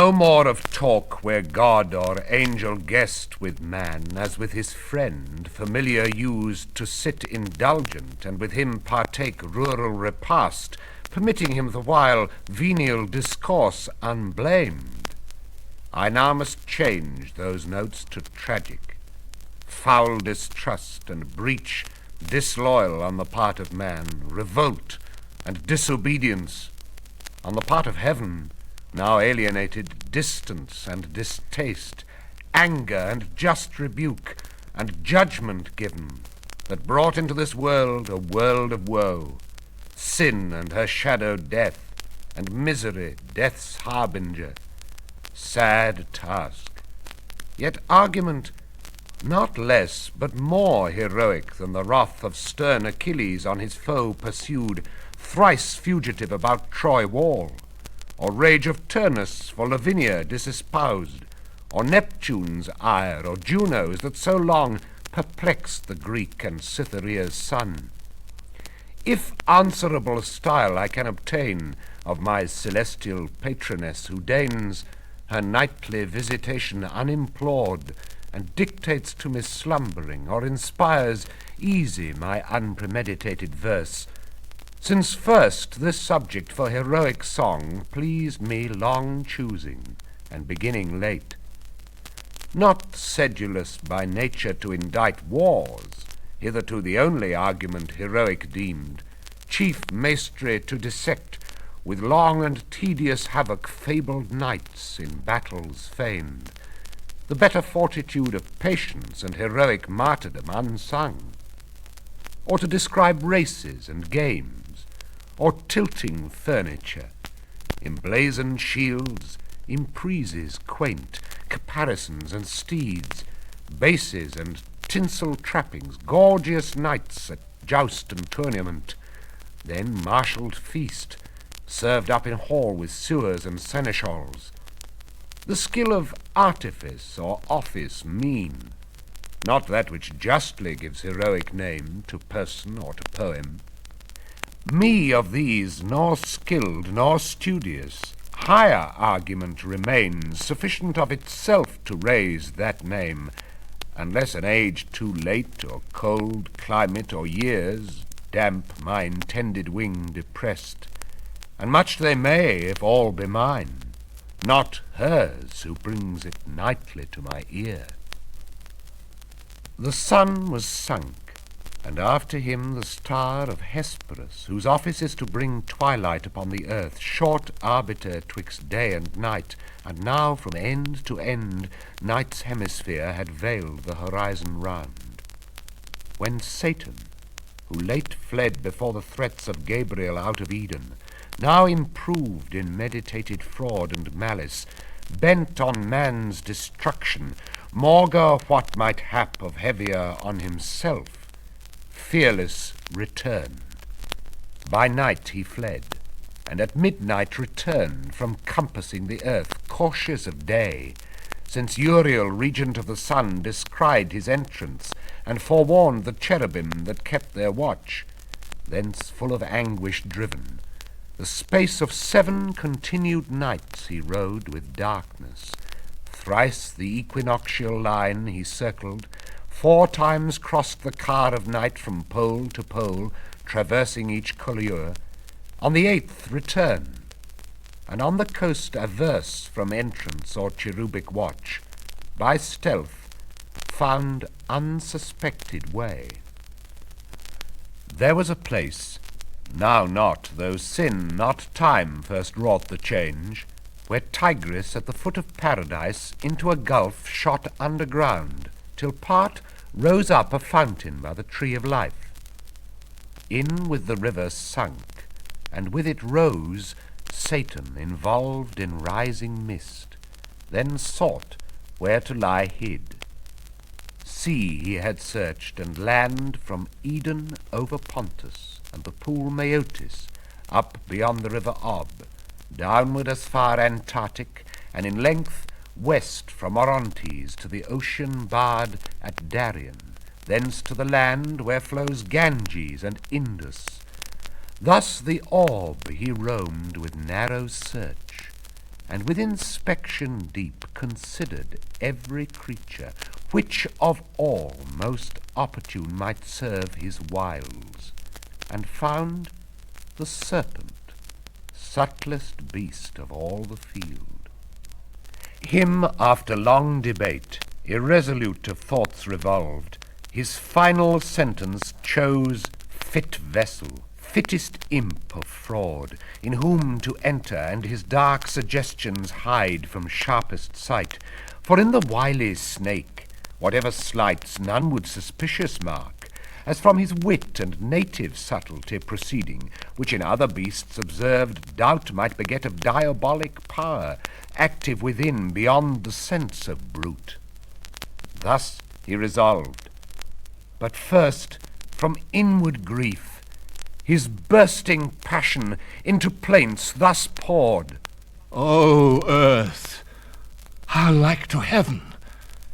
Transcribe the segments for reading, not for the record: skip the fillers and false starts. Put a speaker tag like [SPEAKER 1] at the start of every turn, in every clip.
[SPEAKER 1] No more of talk where god or angel guest with man, as with his friend, familiar used to sit indulgent, and with him partake rural repast, permitting him the while venial discourse unblamed. I now must change those notes to tragic, foul distrust and breach disloyal on the part of man, revolt and disobedience on the part of heaven, now alienated, distance and distaste, anger and just rebuke, and judgment given, that brought into this world a world of woe, sin and her shadow death, and misery death's harbinger. Sad task, yet argument not less but more heroic than the wrath of stern Achilles on his foe pursued, thrice fugitive about Troy wall, or rage of Turnus for Lavinia disespoused, or Neptune's ire, or Juno's that so long perplexed the Greek and Cytherea's son. If answerable style I can obtain of my celestial patroness, who deigns her nightly visitation unimplored, and dictates to me slumbering, or inspires easy my unpremeditated verse, since first this subject for heroic song pleased me long choosing, and beginning late. Not sedulous by nature to indite wars, hitherto the only argument heroic deemed, chief maestry to dissect, with long and tedious havoc fabled knights in battles famed, the better fortitude of patience and heroic martyrdom unsung, or to describe races and games, or tilting furniture, emblazoned shields, impreses quaint, caparisons and steeds, bases and tinsel trappings, gorgeous knights at joust and tournament, then marshalled feast, served up in hall with sewers and seneschals, the skill of artifice or office mean, not that which justly gives heroic name to person or to poem. Me of these nor skilled nor studious, higher argument remains sufficient of itself to raise that name, unless an age too late, or cold climate, or years damp my intended wing depressed, and much they may, if all be mine, not hers who brings it nightly to my ear. The sun was sunk, and after him the star of Hesperus, whose office is to bring twilight upon the earth, short arbiter twixt day and night, and now from end to end night's hemisphere had veiled the horizon round. When Satan, who late fled before the threats of Gabriel out of Eden, now improved in meditated fraud and malice, bent on man's destruction, maugre what might hap of heavier on himself, fearless returned. By night he fled, and at midnight returned from compassing the earth, cautious of day, since Uriel, regent of the sun, descried his entrance, and forewarned the cherubim that kept their watch. Thence full of anguish driven, the space of 7 continued nights he rode with darkness. Thrice the equinoctial line he circled, 4 times crossed the car of night from pole to pole, traversing each colure. On the 8th returned, and on the coast averse from entrance or cherubic watch, by stealth found unsuspected way. There was a place, now not, though sin, not time, first wrought the change, where Tigris at the foot of paradise into a gulf shot underground, till part rose up a fountain by the tree of life. In with the river sunk, and with it rose Satan involved in rising mist, then sought where to lie hid. Sea he had searched, and land from Eden over Pontus, and the pool Maeotis, up beyond the river Ob, downward as far Antarctic, and in length west from Orontes to the ocean barred at Darien, thence to the land where flows Ganges and Indus. Thus the orb he roamed with narrow search, and with inspection deep considered every creature, which of all most opportune might serve his wiles, and found the serpent, subtlest beast of all the field. Him, after long debate, irresolute of thoughts revolved, his final sentence chose fit vessel, fittest imp of fraud, in whom to enter and his dark suggestions hide from sharpest sight. For in the wily snake, whatever slights none would suspicious mark, as from his wit and native subtlety proceeding, which in other beasts observed doubt might beget of diabolic power, active within beyond the sense of brute. Thus he resolved, but first from inward grief his bursting passion into plaints thus poured.
[SPEAKER 2] O earth, how like to heaven,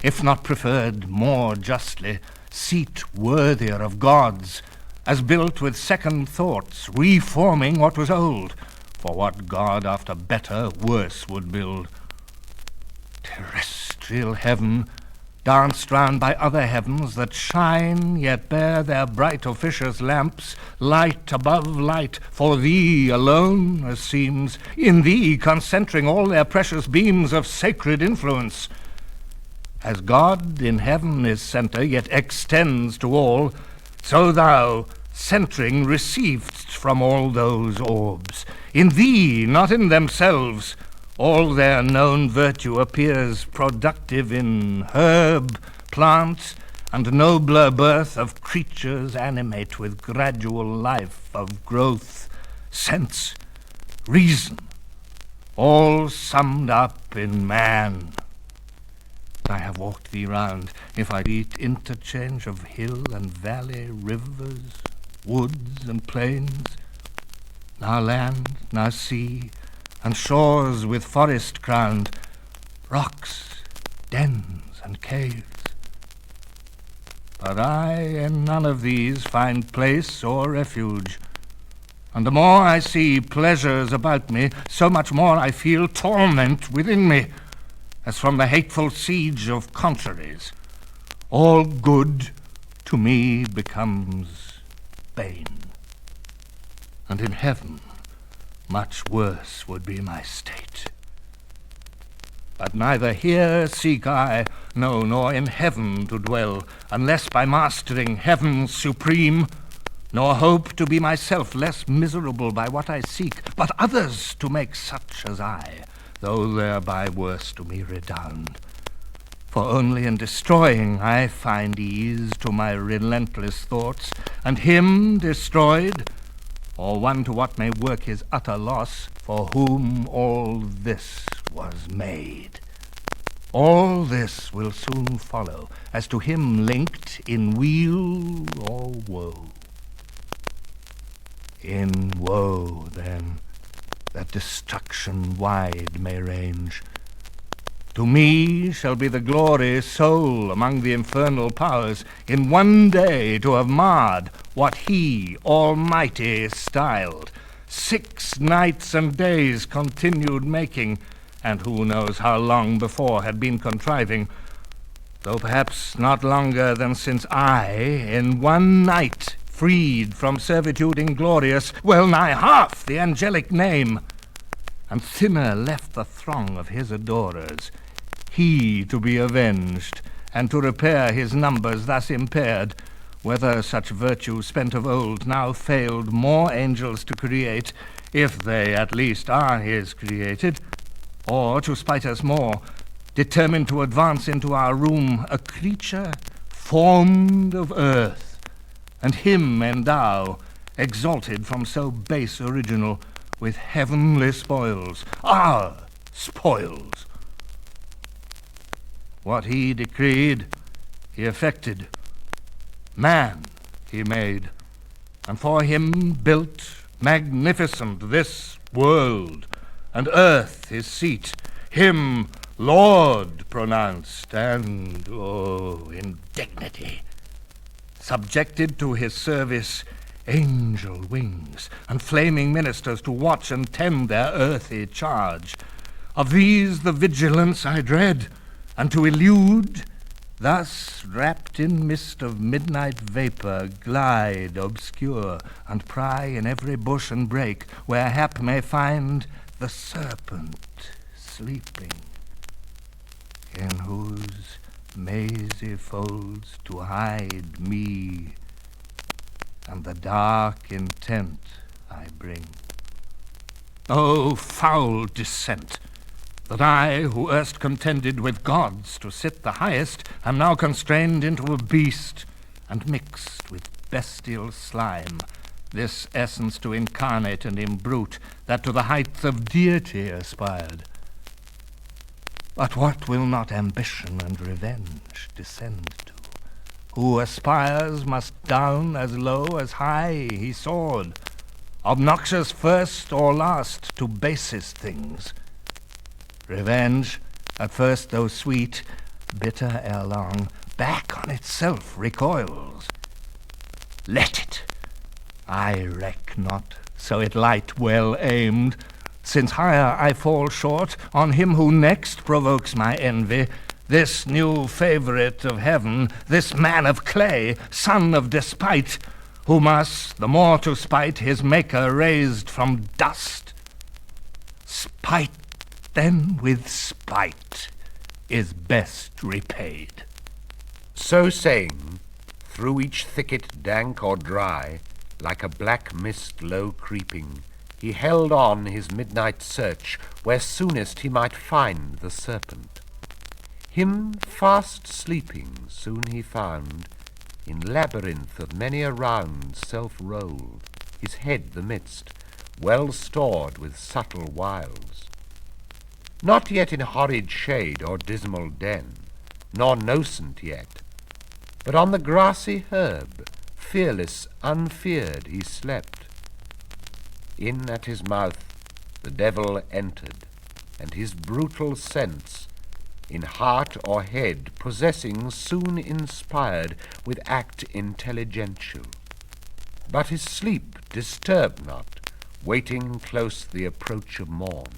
[SPEAKER 2] if not preferred more justly, seat worthier of gods, as built with second thoughts, reforming what was old, for what god after better worse would build? Terrestrial heaven, danced round by other heavens that shine, yet bear their bright officious lamps, light above light, for thee alone, as seems, in thee concentring all their precious beams of sacred influence. As God in heaven is centre, yet extends to all, so thou, centering, receiv'st from all those orbs. In thee, not in themselves, all their known virtue appears productive in herb, plants, and nobler birth of creatures animate with gradual life of growth, sense, reason, all summed up in man. I have walked thee round, if I beat interchange of hill and valley, rivers, woods and plains, now land, now sea, and shores with forest crowned, rocks, dens, and caves. But I in none of these find place or refuge, and the more I see pleasures about me, so much more I feel torment within me, as from the hateful siege of contraries. All good to me becomes bane, and in heaven much worse would be my state. But neither here seek I, no, nor in heaven to dwell, unless by mastering heaven supreme, nor hope to be myself less miserable by what I seek, but others to make such as I, though thereby worse to me redound. For only in destroying I find ease to my relentless thoughts, and him destroyed, or one to what may work his utter loss, for whom all this was made. All this will soon follow, as to him linked in weal or woe. In woe, then, that destruction wide may range, to me shall be the glory sole among the infernal powers, in one day to have marred what he, Almighty, styled 6 nights and days continued making, and who knows how long before had been contriving, though perhaps not longer than since I, in one night, freed from servitude inglorious, well nigh half the angelic name, and thinner left the throng of his adorers, he to be avenged, and to repair his numbers thus impaired, whether such virtue spent of old now failed more angels to create, if they at least are his created, or, to spite us more, determined to advance into our room a creature formed of earth, and him endow, exalted from so base original, with heavenly spoils, our spoils. What he decreed, he effected. Man he made, and for him built magnificent this world, and earth his seat, him Lord pronounced, and, oh, indignity, subjected to his service angel wings, and flaming ministers to watch and tend their earthy charge. Of these the vigilance I dread, and to elude, thus wrapped in mist of midnight vapour, glide obscure, and pry in every bush and brake, where hap may find the serpent sleeping, in whose mazy folds to hide me and the dark intent I bring. O foul descent, that I, who erst contended with gods to sit the highest, am now constrained into a beast, and mixed with bestial slime, this essence to incarnate and imbrute, that to the heights of deity aspired. But what will not ambition and revenge descend to? Who aspires must down as low as high he soared, obnoxious first or last to basest things. Revenge, at first though sweet, bitter ere long, back on itself recoils. Let it. I reck not, so it light well aimed, since higher I fall short on him who next provokes my envy, this new favourite of heaven, this man of clay, son of despite, who must, the more to spite his maker raised from dust. Spite then with spite is best repaid.
[SPEAKER 1] So saying, through each thicket dank or dry, like a black mist low creeping, he held on his midnight search, where soonest he might find the serpent. Him fast sleeping soon he found, in labyrinth of many a round self-rolled, his head the midst, well stored with subtle wiles. Not yet in horrid shade or dismal den, nor nocent yet, but on the grassy herb, fearless, unfeared, he slept. In at his mouth the devil entered, and his brutal sense, in heart or head possessing, soon inspired with act intelligential. But his sleep disturbed not, waiting close the approach of morn.